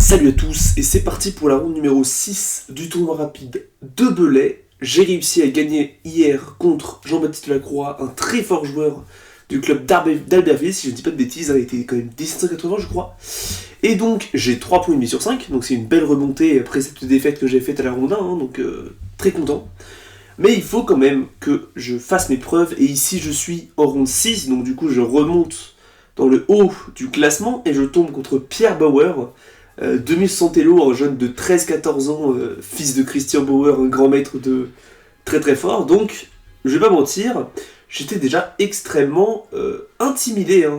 Salut à tous, et c'est parti pour la round numéro 6 du tournoi rapide de Belay. J'ai réussi à gagner hier contre Jean-Baptiste Lacroix, un très fort joueur du club d'Albertville, si je ne dis pas de bêtises, il était quand même 1780 je crois. Et donc j'ai 3,5 points sur 5, donc c'est une belle remontée après cette défaite que j'ai faite à la ronde 1, donc très content. Mais il faut quand même que je fasse mes preuves, et ici je suis en ronde 6, donc du coup je remonte dans le haut du classement, et je tombe contre Pierre Bauer, demi-santello, un jeune de 13-14 ans, fils de Christian Bauer, un grand maître de très très fort. Donc, je vais pas mentir, j'étais déjà extrêmement intimidé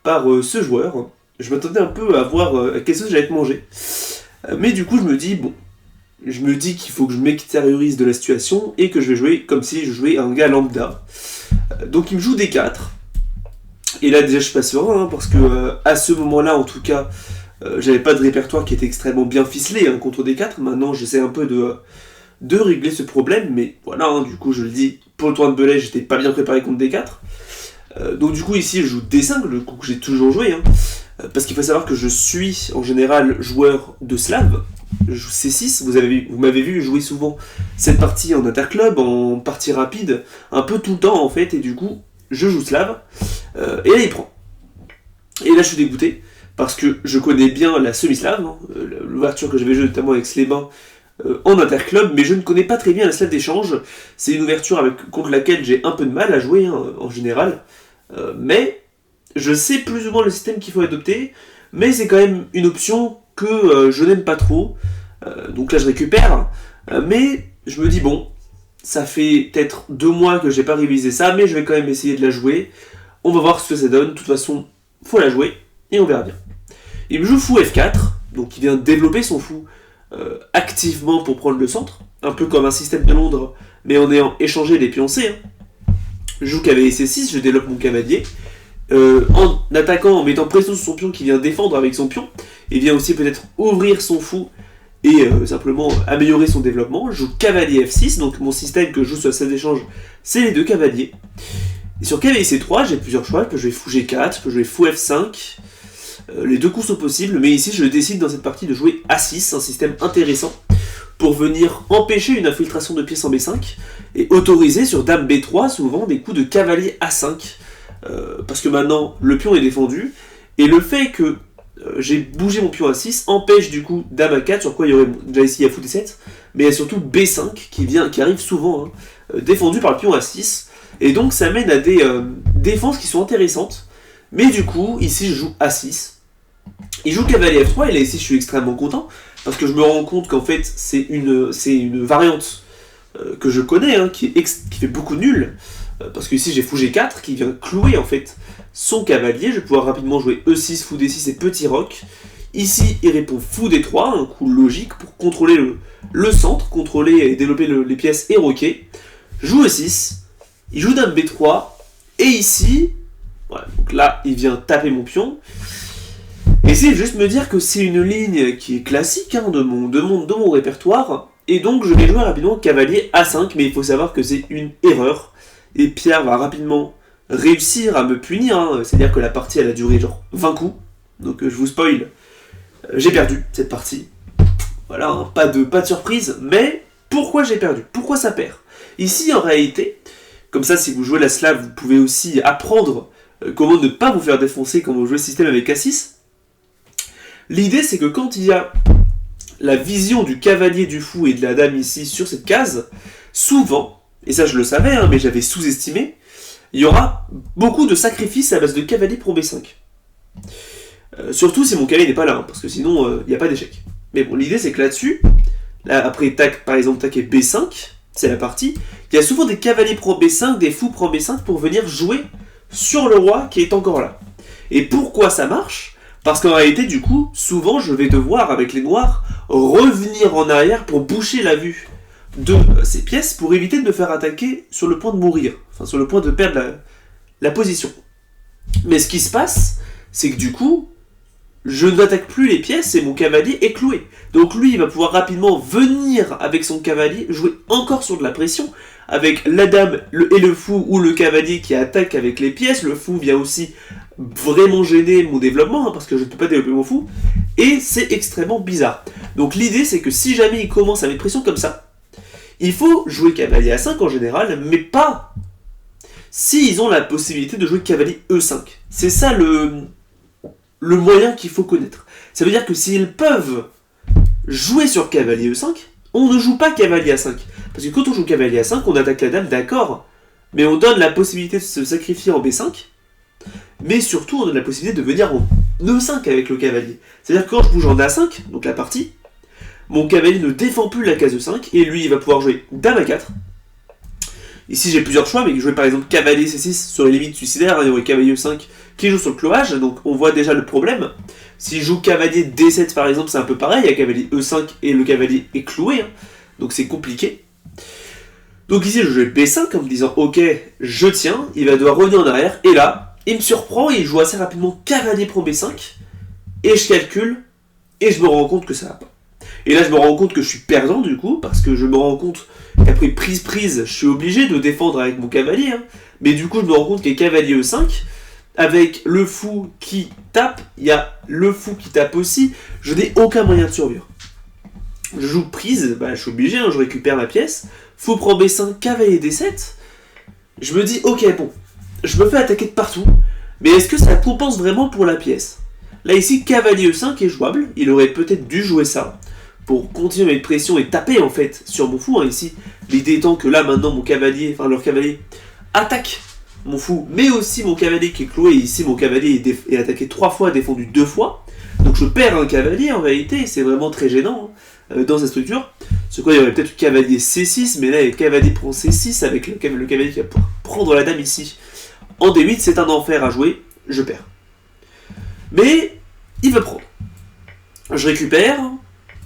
par ce joueur. Je m'attendais un peu à voir quelle chose j'allais être mangé. Mais du coup, je me dis qu'il faut que je m'extériorise de la situation et que je vais jouer comme si je jouais un gars lambda. Donc, il me joue D4. Et là, déjà, je suis pas serein, parce que à ce moment-là, en tout cas, j'avais pas de répertoire qui était extrêmement bien ficelé contre D4. Maintenant, j'essaie un peu de régler ce problème, mais voilà, du coup, je le dis, pour le tournoi de Belay, j'étais pas bien préparé contre D4. Donc du coup, ici, je joue D5, le coup que j'ai toujours joué, parce qu'il faut savoir que je suis, en général, joueur de slave. Je joue C6, vous m'avez vu jouer souvent cette partie en interclub, en partie rapide, un peu tout le temps, en fait, et du coup, je joue slave, et là, il prend. Et là, je suis dégoûté, parce que je connais bien la semi-slave, l'ouverture que j'avais jouée notamment avec Slébin en interclub, mais je ne connais pas très bien la slave d'échange. C'est une ouverture contre laquelle j'ai un peu de mal à jouer en général, mais je sais plus ou moins le système qu'il faut adopter, mais c'est quand même une option que je n'aime pas trop, donc là je récupère, mais je me dis bon, ça fait peut-être 2 mois que j'ai pas révisé ça, mais je vais quand même essayer de la jouer, on va voir ce que ça donne, de toute façon, faut la jouer, et on verra bien. Il me joue fou F4, donc il vient développer son fou activement pour prendre le centre, un peu comme un système de Londres, mais en ayant échangé les pions C. Je joue cavalier C6, je développe mon cavalier, en attaquant, en mettant pression sur son pion qui vient défendre avec son pion, et vient aussi peut-être ouvrir son fou et simplement améliorer son développement. Je joue cavalier F6, donc mon système que je joue sur la scène d'échange, c'est les 2 cavaliers. Et sur cavalier C3, j'ai plusieurs choix, je peux jouer fou G4, je peux jouer fou F5, les 2 coups sont possibles, mais ici je décide dans cette partie de jouer A6, un système intéressant, pour venir empêcher une infiltration de pièces en B5, et autoriser sur Dame B3 souvent des coups de cavalier A5, parce que maintenant le pion est défendu, et le fait que j'ai bougé mon pion A6 empêche du coup Dame A4, sur quoi il y aurait déjà ici il y a fou D7, mais il y a surtout B5 qui arrive souvent, défendu par le pion A6, et donc ça mène à des défenses qui sont intéressantes, mais du coup ici je joue A6, il joue cavalier F3, et là ici je suis extrêmement content, parce que je me rends compte qu'en fait c'est une variante que je connais, qui fait beaucoup nul, parce que ici j'ai fou G4 qui vient clouer en fait son cavalier. Je vais pouvoir rapidement jouer E6, fou D6 et petit roc. Ici il répond fou D3, un coup logique pour contrôler le centre, contrôler et développer les pièces et roquer. Je joue E6, il joue Dame B3, et ici, voilà, donc là il vient taper mon pion. Et c'est juste me dire que c'est une ligne qui est classique de mon répertoire, et donc je vais jouer rapidement cavalier A5, mais il faut savoir que c'est une erreur, et Pierre va rapidement réussir à me punir, c'est-à-dire que la partie elle a duré genre 20 coups, donc je vous spoil, j'ai perdu cette partie, voilà, pas de surprise, mais pourquoi j'ai perdu? Pourquoi ça perd? Ici en réalité, comme ça si vous jouez la slave, vous pouvez aussi apprendre comment ne pas vous faire défoncer quand vous jouez le système avec A6. L'idée c'est que quand il y a la vision du cavalier, du fou et de la dame ici sur cette case, souvent, et ça je le savais, mais j'avais sous-estimé, il y aura beaucoup de sacrifices à base de cavalier pour B5. Surtout si mon cavalier n'est pas là, parce que sinon il n'y a pas d'échec. Mais bon, l'idée c'est que là-dessus, après tac, par exemple tac et B5, c'est la partie, il y a souvent des cavaliers pro B5, des fous pro B5 pour venir jouer sur le roi qui est encore là. Et pourquoi ça marche? Parce qu'en réalité, du coup, souvent, je vais devoir, avec les noirs, revenir en arrière pour boucher la vue de ces pièces pour éviter de me faire attaquer sur le point de mourir, enfin sur le point de perdre la position. Mais ce qui se passe, c'est que du coup, je n'attaque plus les pièces et mon cavalier est cloué. Donc lui, il va pouvoir rapidement venir avec son cavalier, jouer encore sur de la pression, avec la dame et le fou ou le cavalier qui attaque avec les pièces. Le fou vient aussi vraiment gêner mon développement, parce que je ne peux pas développer mon fou, et c'est extrêmement bizarre. Donc l'idée c'est que si jamais il commence à mettre pression comme ça, il faut jouer cavalier A5 en général, mais pas s'ils ont la possibilité de jouer cavalier E5. C'est ça le moyen qu'il faut connaître. Ça veut dire que s'ils peuvent jouer sur cavalier E5, on ne joue pas cavalier A5. Parce que quand on joue cavalier A5, on attaque la dame, d'accord, mais on donne la possibilité de se sacrifier en B5, mais surtout on donne la possibilité de venir en E5 avec le cavalier. C'est-à-dire que quand je bouge en A5, donc la partie, mon cavalier ne défend plus la case E5, et lui il va pouvoir jouer dame A4. Ici j'ai plusieurs choix, mais jouer par exemple cavalier C6 serait limite suicidaire, il y aurait cavalier E5 qui joue sur le cloage, donc on voit déjà le problème. Si je joue cavalier D7 par exemple, c'est un peu pareil, il y a cavalier E5 et le cavalier est cloué, hein, donc c'est compliqué. Donc ici je joue B5 en me disant ok, je tiens, il va devoir revenir en arrière, et là, il me surprend, il joue assez rapidement cavalier prend B5, et je calcule, et je me rends compte que ça va pas. Et là je me rends compte que je suis perdant du coup, parce que je me rends compte qu'après prise, je suis obligé de défendre avec mon cavalier, hein, mais du coup je me rends compte qu'il y a cavalier E5, avec le fou qui tape, il y a le fou qui tape aussi, je n'ai aucun moyen de survivre. Je joue prise, je suis obligé, hein, je récupère ma pièce, fou prend B5, cavalier D7, je me dis ok bon, je me fais attaquer de partout, mais est-ce que ça compense vraiment pour la pièce? Là ici, cavalier E5 est jouable, il aurait peut-être dû jouer ça, pour continuer à mettre pression et taper en fait sur mon fou, hein, ici, l'idée étant que là maintenant mon cavalier, enfin leur cavalier, attaque mon fou, mais aussi mon cavalier qui est cloué, ici mon cavalier est attaqué 3 fois, défendu 2 fois, donc je perds un cavalier en réalité, c'est vraiment très gênant hein, dans sa structure. Ce quoi il y aurait peut-être cavalier C6, mais là il y a cavalier prend C6 avec le cavalier qui va prendre la dame ici. En D8 c'est un enfer à jouer, je perds. Mais il va prendre. Je récupère,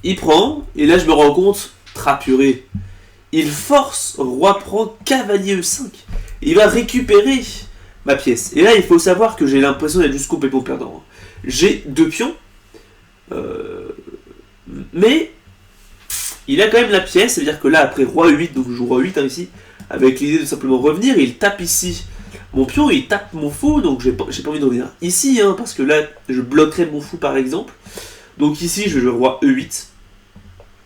il prend, et là je me rends compte, trapuré, il force, roi prend, cavalier E5. Il va récupérer ma pièce. Et là, il faut savoir que j'ai l'impression d'être juste complètement perdant. J'ai 2 pions, mais il a quand même la pièce, c'est-à-dire que là, après roi E8, donc je joue roi 8 hein, ici, avec l'idée de simplement revenir, il tape ici mon pion, il tape mon fou, donc j'ai pas envie de revenir ici, hein, parce que là, je bloquerai mon fou par exemple. Donc ici, je vais jouer roi E8,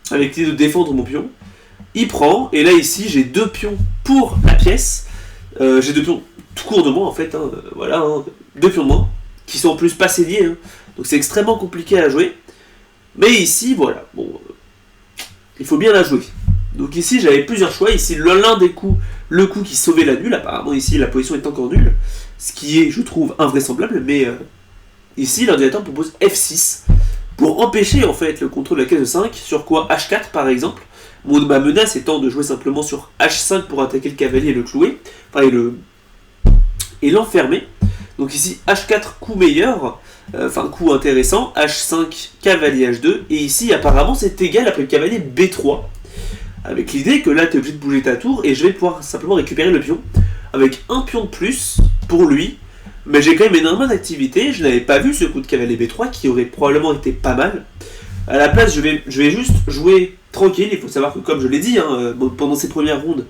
avec l'idée de défendre mon pion. Il prend, et là ici, j'ai 2 pions pour la pièce. J'ai 2 pions tout court de moi en fait, hein, voilà, hein, 2 pions de moi, qui sont en plus pas liés, hein, donc c'est extrêmement compliqué à jouer. Mais ici, voilà, bon, il faut bien la jouer. Donc ici, j'avais plusieurs choix. Ici, l'un des coups, le coup qui sauvait la nulle, apparemment ici, la position est encore nulle, ce qui est, je trouve, invraisemblable, mais ici, l'ordinateur propose F6, pour empêcher en fait le contrôle de la case 5, sur quoi H4 par exemple. Ma menace étant de jouer simplement sur H5 pour attaquer le cavalier et le clouer, enfin et l'enfermer. Donc ici H4 coup meilleur, enfin coup intéressant, H5 cavalier H2, et ici apparemment c'est égal après le cavalier B3, avec l'idée que là tu es obligé de bouger ta tour et je vais pouvoir simplement récupérer le pion, avec un pion de plus pour lui, mais j'ai quand même énormément d'activité, je n'avais pas vu ce coup de cavalier B3 qui aurait probablement été pas mal. À la place je vais juste jouer tranquille, il faut savoir que comme je l'ai dit, hein, pendant ces premières rondes,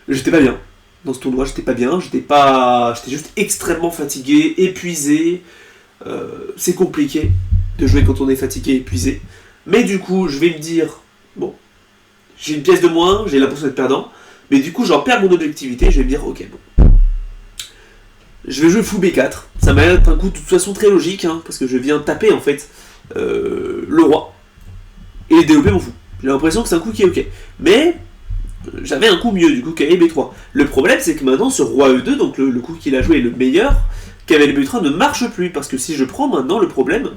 j'étais pas bien. Dans ce tournoi, j'étais pas bien, j'étais juste extrêmement fatigué, épuisé. C'est compliqué de jouer quand on est fatigué, épuisé. Mais du coup, je vais me dire, bon, j'ai une pièce de moins, j'ai l'impression d'être perdant, mais du coup, j'en perds mon objectivité, je vais me dire, ok, bon. Je vais jouer fou B4, ça m'a l'air d'être un coup de toute façon très logique, hein, parce que je viens taper en fait le roi et développer mon fou. J'ai l'impression que c'est un coup qui est ok. Mais j'avais un coup mieux du coup cavalier B3. Le problème c'est que maintenant ce roi E2, donc le coup qu'il a joué est le meilleur, cavalier B3 ne marche plus. Parce que si je prends maintenant le problème,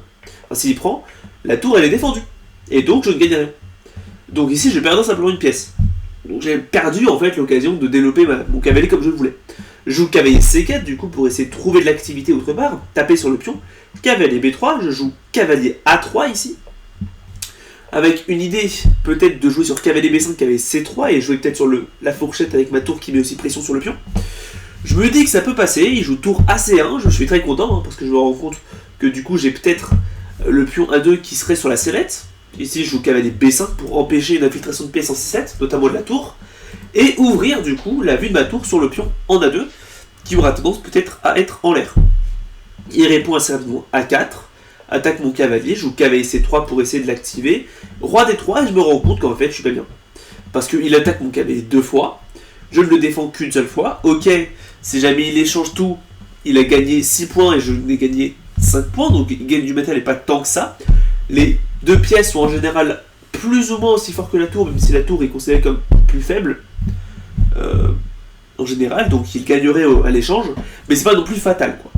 enfin s'il prend, la tour elle est défendue. Et donc je ne gagne rien. Donc ici je perds simplement une pièce. Donc j'ai perdu en fait l'occasion de développer mon cavalier comme je le voulais. Je joue cavalier C4 du coup pour essayer de trouver de l'activité autre part, taper sur le pion. Cavalier B3, je joue cavalier A3 ici. Avec une idée peut-être de jouer sur cavalier B5, cavalier C3 et jouer peut-être sur la fourchette avec ma tour qui met aussi pression sur le pion. Je me dis que ça peut passer, il joue tour AC1, je suis très content hein, parce que je me rends compte que du coup j'ai peut-être le pion A2 qui serait sur la sellette. Ici je joue cavalier B5 pour empêcher une infiltration de pièces en C7, notamment de la tour. et ouvrir du coup la vue de ma tour sur le pion en A2, qui aura tendance peut-être à être en l'air. Il répond assez rapidement A4, attaque mon cavalier, je joue cavalier C3 pour essayer de l'activer, roi D3 et je me rends compte qu'en fait je suis pas bien. Parce qu'il attaque mon cavalier 2 fois, je ne le défends qu'une seule fois, ok, si jamais il échange tout, il a gagné 6 points et je n'ai gagné 5 points, donc il gagne du matériel et pas tant que ça. Les deux pièces sont en général plus ou moins aussi fortes que la tour, même si la tour est considérée comme plus faible. En général, donc il gagnerait à l'échange, mais c'est pas non plus fatal, quoi.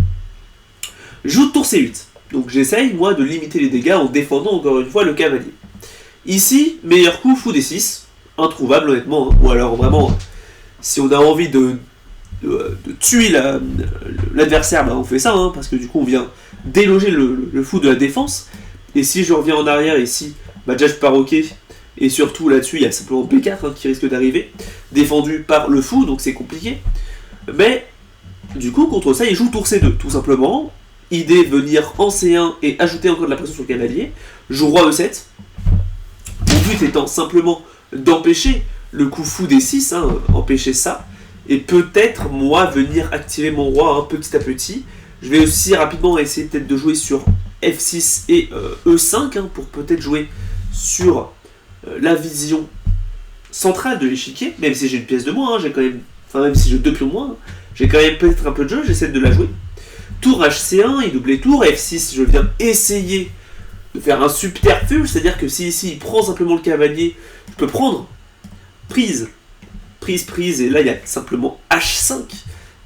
Je joue tour C8, donc j'essaye moi de limiter les dégâts en défendant encore une fois le cavalier. Ici, meilleur coup, fou D6, introuvable honnêtement, hein. Ou alors vraiment, si on a envie de tuer l'adversaire, bah on fait ça, hein, parce que du coup on vient déloger le fou de la défense, et si je reviens en arrière ici, bah déjà je pars ok, et surtout là-dessus il y a simplement B4 hein, qui risque d'arriver, défendu par le fou, donc c'est compliqué, mais du coup contre ça il joue tour C2, tout simplement, idée venir en C1 et ajouter encore de la pression sur le cavalier, joue roi E7, mon but étant simplement d'empêcher le coup fou D6, hein, empêcher ça, et peut-être moi venir activer mon roi hein, petit à petit. Je vais aussi rapidement essayer peut-être de jouer sur F6 et E5 hein, pour peut-être jouer sur la vision centrale de l'échiquier, même si j'ai une pièce de moins, hein, j'ai quand même, enfin même si j'ai 2 pions de moins, j'ai quand même peut-être un peu de jeu, j'essaie de la jouer. Tour HC1, il double les tours, F6, je viens essayer de faire un subterfuge, c'est-à-dire que si ici il prend simplement le cavalier, je peux prendre prise, et là il y a simplement H5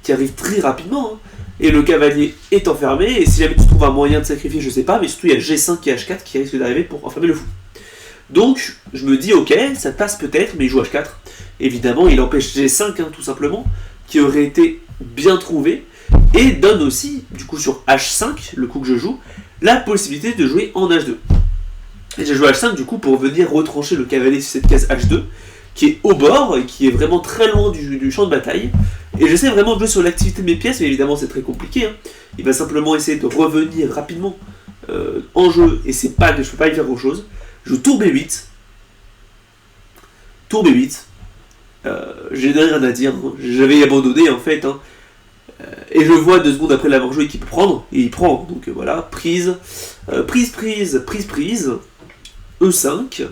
qui arrive très rapidement, hein, et le cavalier est enfermé, et si jamais tu trouves un moyen de sacrifier, je sais pas, mais surtout il y a G5 et H4 qui risquent d'arriver pour enfermer le fou. Donc je me dis ok, ça passe peut-être, mais il joue H4, évidemment il empêche G5 hein, tout simplement, qui aurait été bien trouvé, et donne aussi, du coup sur H5, le coup que je joue, la possibilité de jouer en H2. Et j'ai joué H5 du coup pour venir retrancher le cavalier sur cette case H2, qui est au bord et qui est vraiment très loin du champ de bataille. Et j'essaie vraiment de jouer sur l'activité de mes pièces, mais évidemment c'est très compliqué. Hein. Il va simplement essayer de revenir rapidement en jeu, et c'est pas que je peux pas y faire grand chose. Je joue tour B8. Tour B8. J'ai rien à dire. Hein. J'avais abandonné en fait. Hein. Et je vois 2 secondes après l'avoir joué qu'il peut prendre, et il prend. Donc voilà, prise, prise. E5.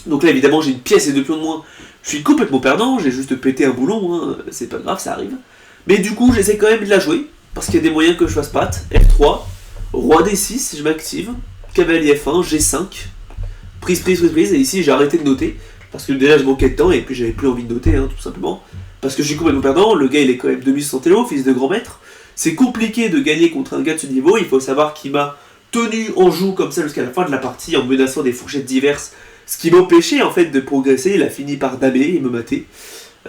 Donc là évidemment j'ai une pièce et 2 pions de moins. Je suis complètement perdant, j'ai juste pété un boulon, hein. C'est pas grave, ça arrive. Mais du coup j'essaie quand même de la jouer, parce qu'il y a des moyens que je fasse patte. F3, roi D6, je m'active, cavalier F1, G5, prise, et ici j'ai arrêté de noter, parce que déjà je manquais de temps, et puis j'avais plus envie de noter, hein, tout simplement. Parce que je suis complètement perdant, le gars il est quand même 2600 élo, fils de grand maître. C'est compliqué de gagner contre un gars de ce niveau, il faut savoir qu'il m'a tenu en joue comme ça jusqu'à la fin de la partie, en menaçant des fourchettes diverses, ce qui m'empêchait en fait de progresser. Il a fini par damer et me mater.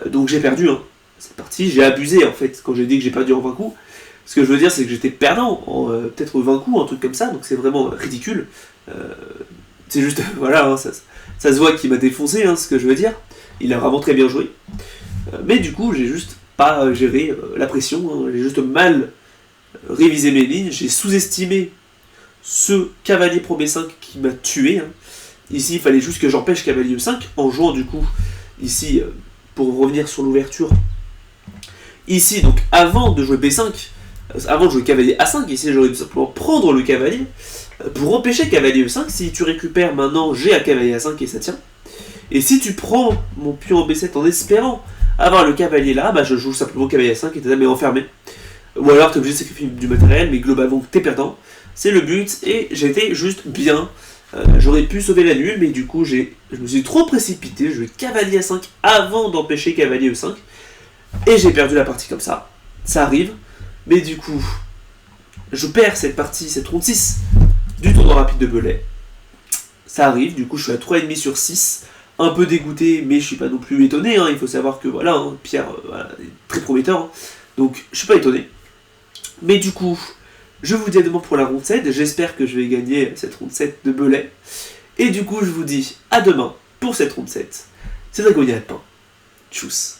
Donc j'ai perdu hein, cette partie, j'ai abusé en fait quand j'ai dit que j'ai perdu en 20 coups. Ce que je veux dire c'est que j'étais perdant en peut-être 20 coups, un truc comme ça, donc c'est vraiment ridicule. C'est juste, voilà, hein, ça se voit qu'il m'a défoncé, hein, ce que je veux dire. Il a vraiment très bien joué. Mais du coup j'ai juste pas géré la pression, hein, j'ai juste mal révisé mes lignes, j'ai sous-estimé ce cavalier pro B5 qui m'a tué. Hein. Ici, il fallait juste que j'empêche cavalier E5 en jouant du coup, ici, pour revenir sur l'ouverture. Ici, donc avant de jouer B5, avant de jouer cavalier A5, ici j'aurais dû simplement prendre le cavalier pour empêcher cavalier E5. Si tu récupères maintenant G à cavalier A5 et ça tient. Et si tu prends mon pion en B7 en espérant avoir le cavalier là, bah je joue simplement cavalier A5 et t'es enfermé. Ou alors t'es obligé de sacrifier du matériel, mais globalement t'es perdant. C'est le but, et j'étais juste bien. J'aurais pu sauver la nulle, mais du coup je me suis trop précipité, je jouais cavalier A5 avant d'empêcher cavalier E5, et j'ai perdu la partie comme ça. Ça arrive, mais du coup, je perds cette partie, cette ronde 6 du tournoi rapide de Belay. Ça arrive, du coup je suis à 3,5 sur 6, un peu dégoûté, mais je suis pas non plus étonné, hein. Il faut savoir que voilà, hein, Pierre voilà, est très prometteur, hein. Donc je suis pas étonné. Mais du coup, je vous dis à demain pour la ronde 7, j'espère que je vais gagner cette ronde 7 de Belay. Et du coup, je vous dis à demain pour cette ronde 7. C'est Dragonia de Pain. Tchuss.